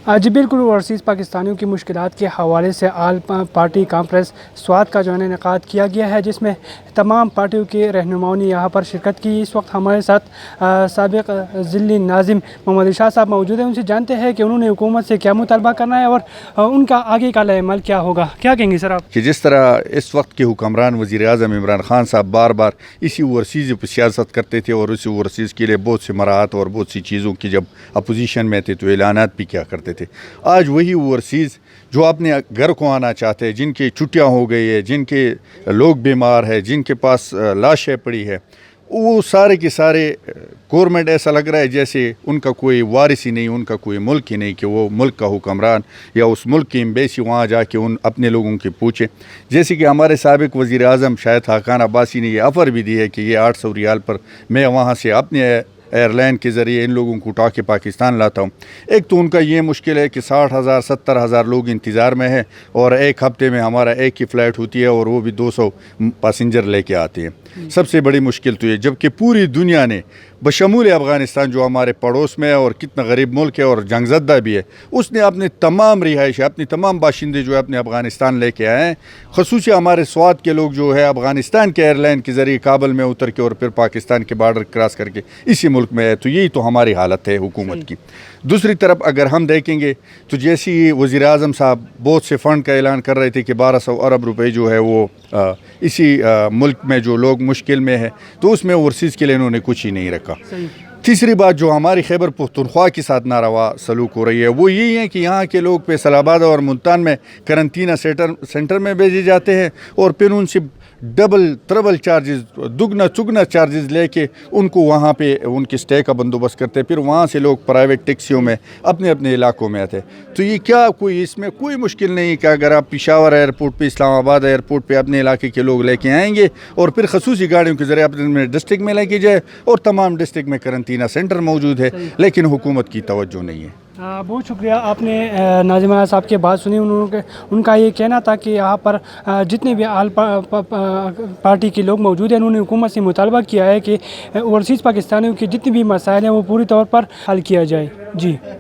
جی بالکل، اوورسیز پاکستانیوں کی مشکلات کے حوالے سے آل پارٹی کانفرنس سوات کا جو ہے انعقاد کیا گیا ہے، جس میں تمام پارٹیوں کے رہنماؤں نے یہاں پر شرکت کی۔ اس وقت ہمارے ساتھ سابق ضلعی ناظم محمد ارشاد صاحب موجود ہیں، ان سے جانتے ہیں کہ انہوں نے حکومت سے کیا مطالبہ کرنا ہے اور ان کا آگے کا عمل کیا ہوگا۔ کیا کہیں گے سر آپ؟ کہ جس طرح اس وقت کے حکمران وزیر اعظم عمران خان صاحب بار بار اسی اوورسیز پہ سیاست کرتے تھے اور اسی اوورسیز کے لیے بہت سے مراحت اور بہت سی چیزوں کی جب اپوزیشن میں تھے تو اعلانات بھی کیا کرتے تھے، آج وہی اوورسیز جو اپنے گھر کو آنا چاہتے ہیں، جن کی چھٹیاں ہو گئی ہے، جن کے لوگ بیمار ہیں، جن کے پاس لاشیں پڑی ہے، وہ سارے کے سارے گورنمنٹ ایسا لگ رہا ہے جیسے ان کا کوئی وارث ہی نہیں، ان کا کوئی ملک ہی نہیں کہ وہ ملک کا حکمران یا اس ملک کی ایمبیسی وہاں جا کے ان اپنے لوگوں کی پوچھے۔ جیسے کہ ہمارے سابق وزیر اعظم شاہد خاقان عباسی نے یہ آفر بھی دی ہے کہ یہ 800 ریال پر میں وہاں سے اپنے ایئر لائن کے ذریعے ان لوگوں کو اٹھا کے پاکستان لاتا ہوں۔ ایک تو ان کا یہ مشکل ہے کہ 60,000 70,000 لوگ انتظار میں ہیں اور ایک ہفتے میں ہمارا ایک ہی فلائٹ ہوتی ہے اور وہ بھی 200 پاسنجر لے کے آتے ہیں۔ سب سے بڑی مشکل تو یہ، جبکہ پوری دنیا نے بشمول افغانستان جو ہمارے پڑوس میں ہے اور کتنا غریب ملک ہے اور جنگ زدہ بھی ہے، اس نے اپنے تمام رہائش، اپنے تمام باشندے جو ہے اپنے افغانستان لے کے آئے ہیں۔ خصوصی ہمارے سوات کے لوگ جو ہے افغانستان کے ایئر لائن کے ذریعے کابل میں اتر کے اور پھر پاکستان کے بارڈر کراس کر کے اسی ملک میں ہے، تو یہی تو ہماری حالت ہے حکومت کی۔ دوسری طرف اگر ہم دیکھیں گے تو جیسے ہی وزیر اعظم صاحب بہت سے فنڈ کا اعلان کر رہے تھے کہ 1200 ارب روپے جو ہے وہ اسی ملک میں جو لوگ مشکل میں ہے، تو اس میں اوورسیز کے لیے انہوں نے کچھ ہی نہیں رکھا۔ تیسری بات جو ہماری خیبر پختونخوا کے ساتھ ناروا سلوک ہو رہی ہے وہ یہی ہے کہ یہاں کے لوگ فیصل آباد اور ملتان میں قرنطینہ سینٹر میں بھیجے جاتے ہیں اور پھر ان سے ڈبل ٹربل چارجز، دگنا چگنا چارجز لے کے ان کو وہاں پہ ان کی سٹے کا بندوبست کرتے ہیں، پھر وہاں سے لوگ پرائیویٹ ٹیکسیوں میں اپنے اپنے علاقوں میں آتے ہیں۔ تو یہ کیا کوئی اس میں کوئی مشکل نہیں کہ اگر آپ پشاور ایئرپورٹ پہ، اسلام آباد ایئرپورٹ پہ اپنے علاقے کے لوگ لے کے آئیں گے اور پھر خصوصی گاڑیوں کے ذریعے اپنے ڈسٹرکٹ میں لے کے جائے اور تمام ڈسٹرکٹ میں قرنطینہ سینٹر موجود ہے، لیکن حکومت کی توجہ نہیں ہے۔ بہت شکریہ، آپ نے ناظم صاحب کی بات سنی۔ ان کا یہ کہنا تھا کہ یہاں پر جتنے بھی آل پارٹی کے لوگ موجود ہیں، انہوں نے حکومت سے مطالبہ کیا ہے کہ اوورسیز پاکستانیوں کے جتنے بھی مسائل ہیں وہ پوری طور پر حل کیا جائے۔ جی